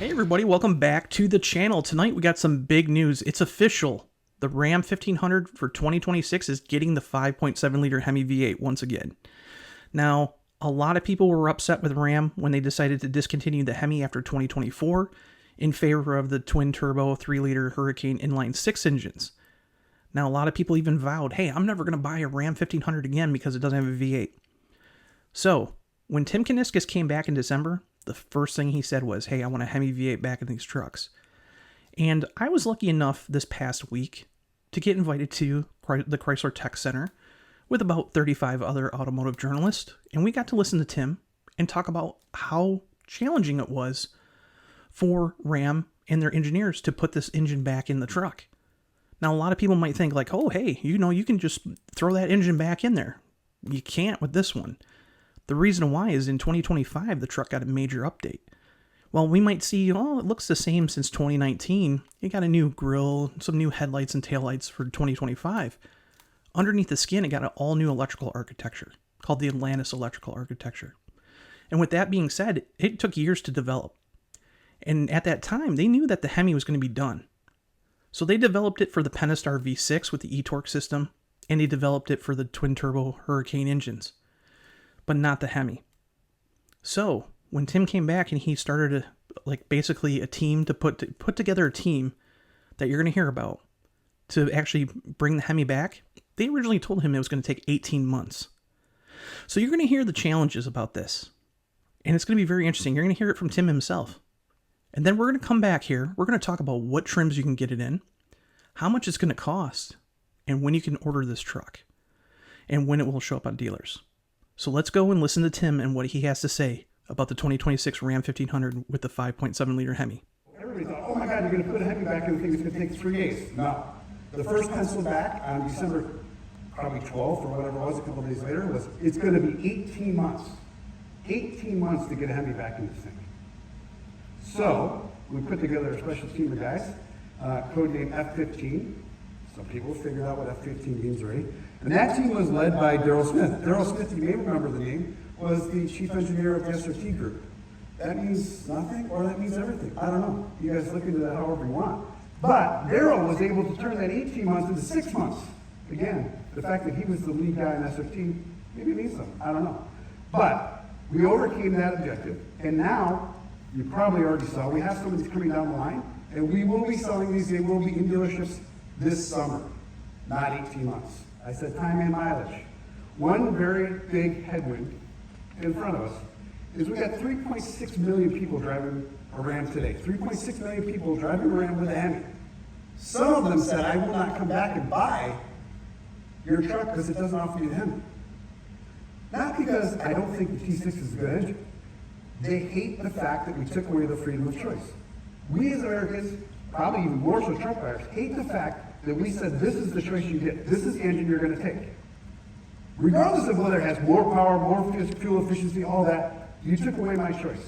Hey everybody, welcome back to the channel. Tonight we got some big news. It's official. The Ram 1500 for 2026 is getting the 5.7 liter HEMI V8 once again. Now, a lot of people were upset with Ram when they decided to discontinue the HEMI after 2024 in favor of the twin-turbo 3-liter Hurricane inline 6 engines. Now, a lot of people even vowed, hey, I'm never going to buy a Ram 1500 again because it doesn't have a V8. So, when Tim Kuniskis came back in December, the first thing he said was, hey, I want a HEMI V8 back in these trucks. And I was lucky enough this past week to get invited to the Chrysler Tech Center with about 35 other automotive journalists, and we got to listen to Tim and talk about how challenging it was for Ram and their engineers to put this engine back in the truck. Now, a lot of people might think like, oh, hey, you can just throw that engine back in there. You can't with this one. The reason why is in 2025, the truck got a major update. Well, we might see, oh, it looks the same since 2019. It got a new grille, some new headlights and taillights for 2025. Underneath the skin, it got an all-new electrical architecture called the Stellantis electrical architecture. And with that being said, it took years to develop. And at that time, they knew that the HEMI was going to be done. So they developed it for the Pentastar V6 with the eTorque system, and they developed it for the twin-turbo Hurricane engines, but not the HEMI. So when Tim came back and he started basically a team to put together a team that you're going to hear about to actually bring the HEMI back, they originally told him it was going to take 18 months. So you're going to hear the challenges about this, and it's going to be very interesting. You're going to hear it from Tim himself. And then we're going to come back here. We're going to talk about what trims you can get it in, how much it's going to cost, and when you can order this truck, and when it will show up on dealers. So let's go and listen to Tim and what he has to say about the 2026 Ram 1500 with the 5.7 liter HEMI. Everybody thought, oh my God, you're going to put a HEMI back in the thing that's going to take 3 days. No. The first pencil back on December probably 12th or whatever it was, a couple of days later, was it's going to be 18 months. 18 months to get a HEMI back in this thing. So we put together a special team of guys, codenamed F15. Some people figured out what F15 means already. And that team was led by Daryl Smith. Daryl Smith, you may remember the name, was the chief engineer of the SRT group. That means nothing or that means everything. I don't know. You guys look into that however you want. But Daryl was able to turn that 18 months into 6 months. Again, the fact that he was the lead guy in SRT, maybe it means something. I don't know. But we overcame that objective. And now, you probably already saw, we have some coming down the line. And we will be selling these. They will be in dealerships this summer, not 18 months. I said time and mileage. One very big headwind in front of us is we got 3.6 million people driving a Ram today. 3.6 million people driving a Ram with a HEMI. Some of them said, I will not come back and buy your truck because it doesn't offer you the HEMI. Not because I don't think the T6 is a good engine. They hate the fact that we took away the freedom of choice. We as Americans, probably even more so truck buyers, hate the fact that we said this is the choice you get. This is the engine you're going to take. Regardless of whether it has more power, more fuel efficiency, all that, you took away my choice.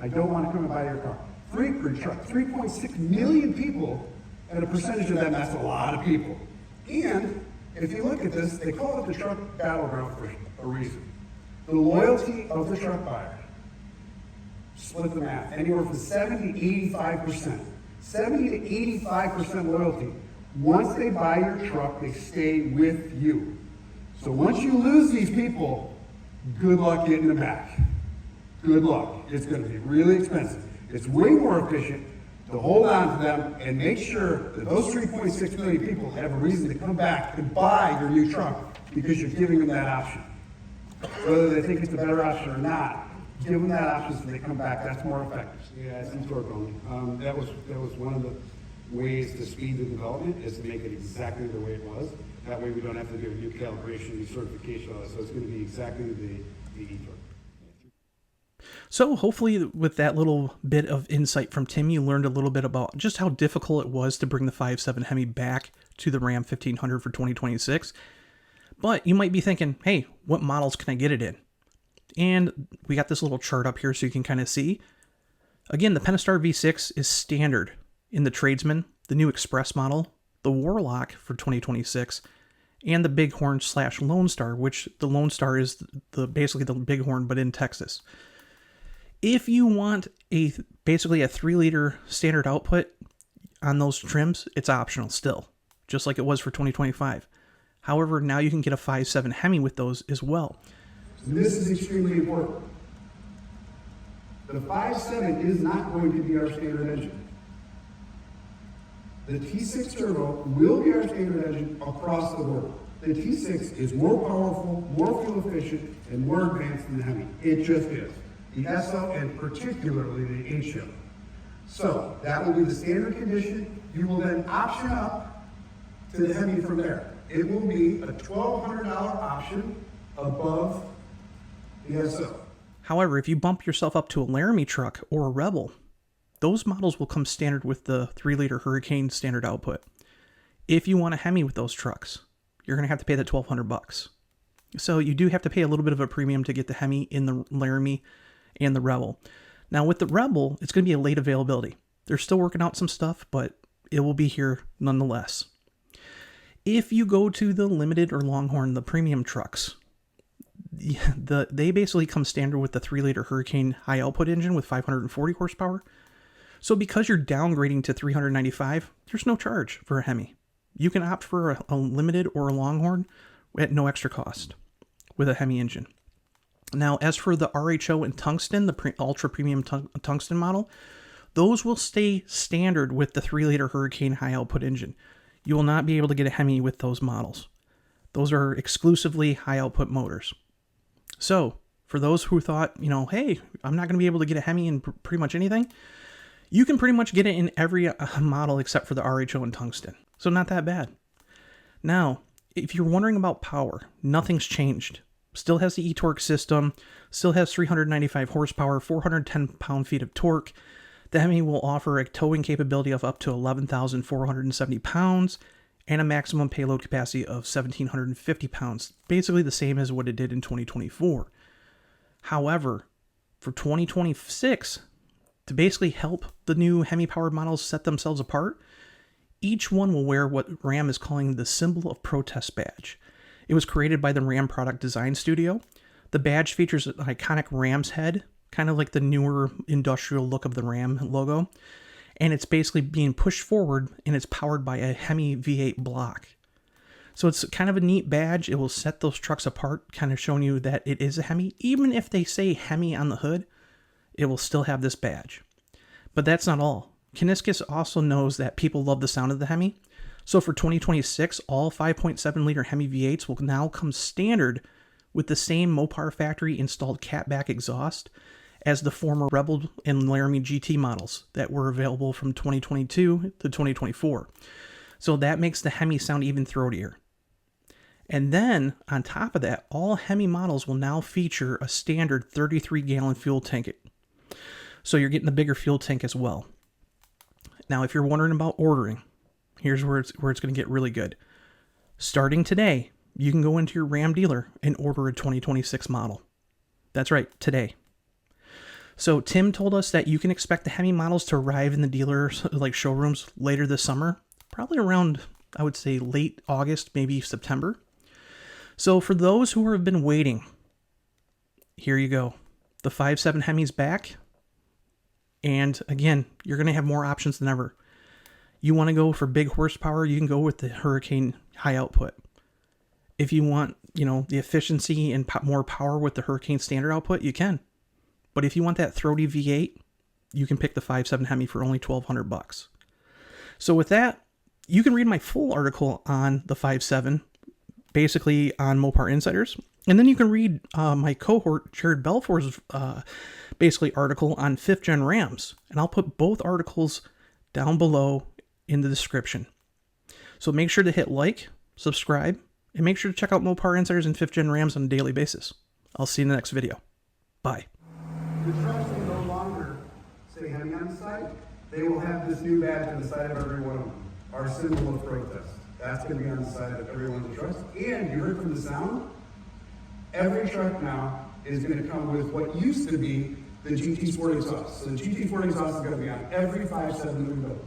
I don't want to come and buy your car. Truck. 3.6 million people, and a percentage of them, that's a lot of people. And if you look at this, they call it the truck battleground for a reason. The loyalty of the truck buyer, split the math, anywhere from 70 to 85%. 70 to 85% loyalty. Once they buy your truck, they stay with you. So once you lose these people, good luck getting them back. Good luck. It's going to be really expensive. It's way more efficient to hold on to them and make sure that those 3.6 million people have a reason to come back and buy your new truck because you're giving them that option. Whether they think it's a better option or not, give them that option so they come back. That's more effective. Yeah, it's eTorque only. That was one of the ways to speed the development is to make it exactly the way it was. That way we don't have to do a new calibration, new certification, all that. So it's going to be exactly the eTorque. So hopefully with that little bit of insight from Tim, you learned a little bit about just how difficult it was to bring the 5.7 HEMI back to the Ram 1500 for 2026. But you might be thinking, hey, what models can I get it in? And we got this little chart up here so you can kind of see. Again, the Pentastar V6 is standard in the Tradesman, the new Express model, the Warlock for 2026, and the Bighorn / Lone Star, which the Lone Star is basically the Bighorn but in Texas. If you want basically a 3-liter standard output on those trims, it's optional still, just like it was for 2025. However, now you can get a 5.7 Hemi with those as well. This is extremely important. The 5.7 is not going to be our standard engine. The T6 turbo will be our standard engine across the board. The T6 is more powerful, more fuel efficient, and more advanced than the Hemi. It just is. The SL and particularly the HEMI. So that will be the standard condition. You will then option up to the Hemi from there. It will be a $1,200 option above the SL. However, if you bump yourself up to a Laramie truck or a Rebel, those models will come standard with the 3-liter Hurricane standard output. If you want a Hemi with those trucks, you're going to have to pay the $1,200. So you do have to pay a little bit of a premium to get the Hemi in the Laramie and the Rebel. Now with the Rebel, it's going to be a late availability. They're still working out some stuff, but it will be here nonetheless. If you go to the Limited or Longhorn, the premium trucks, they basically come standard with the 3-liter Hurricane high output engine with 540 horsepower. So because you're downgrading to 395, there's no charge for a Hemi. You can opt for a Limited or a Longhorn at no extra cost with a Hemi engine. Now, as for the RHO and Tungsten, the ultra premium Tungsten model, those will stay standard with the 3-liter Hurricane high output engine. You will not be able to get a Hemi with those models. Those are exclusively high output motors. So for those who thought, hey, I'm not going to be able to get a Hemi in pretty much anything, you can pretty much get it in every model except for the RHO and Tungsten. So not that bad. Now, if you're wondering about power, nothing's changed. Still has the eTorque system, still has 395 horsepower, 410 pound-feet of torque. The Hemi will offer a towing capability of up to 11,470 pounds and a maximum payload capacity of 1,750 pounds, basically the same as what it did in 2024. However, for 2026, to basically help the new Hemi-powered models set themselves apart, each one will wear what Ram is calling the Symbol of Protest badge. It was created by the Ram Product Design Studio. The badge features an iconic ram's head, kind of like the newer industrial look of the Ram logo. And it's basically being pushed forward, and it's powered by a HEMI V8 block. So it's kind of a neat badge. It will set those trucks apart, kind of showing you that it is a Hemi. Even if they say Hemi on the hood, it will still have this badge. But that's not all. Kuniskis also knows that people love the sound of the Hemi. So for 2026, all 5.7-liter HEMI V8s will now come standard with the same Mopar factory installed catback exhaust as the former Rebel and Laramie GT models that were available from 2022 to 2024. So that makes the Hemi sound even throatier. And then, on top of that, all Hemi models will now feature a standard 33-gallon fuel tank. So you're getting the bigger fuel tank as well. Now, if you're wondering about ordering, here's where it's going to get really good. Starting today, you can go into your Ram dealer and order a 2026 model. That's right, today. So Tim told us that you can expect the Hemi models to arrive in the dealers, like showrooms, later this summer, probably around, I would say, late August, maybe September. So for those who have been waiting, here you go. The 5.7 Hemi's back. And again, you're going to have more options than ever. You want to go for big horsepower, you can go with the Hurricane high output. If you want, the efficiency and more power with the Hurricane standard output, you can. But if you want that throaty V8, you can pick the 5.7 Hemi for only $1,200. So with that, you can read my full article on the 5.7, basically on Mopar Insiders. And then you can read my cohort, Jared Belfour's basically article on 5th Gen Rams. And I'll put both articles down below in the description. So make sure to hit like, subscribe, and make sure to check out Mopar Insiders and 5th Gen Rams on a daily basis. I'll see you in the next video. Bye. The trucks will no longer say Hemi on the side. They will have this new badge on the side of every one of them. Our symbol of protest. That's going to be on the side of every one of the trucks. And you heard from the sound, every truck now is going to come with what used to be the GT Sport exhaust. So the GT Sport exhaust is going to be on every 5.7 that we build.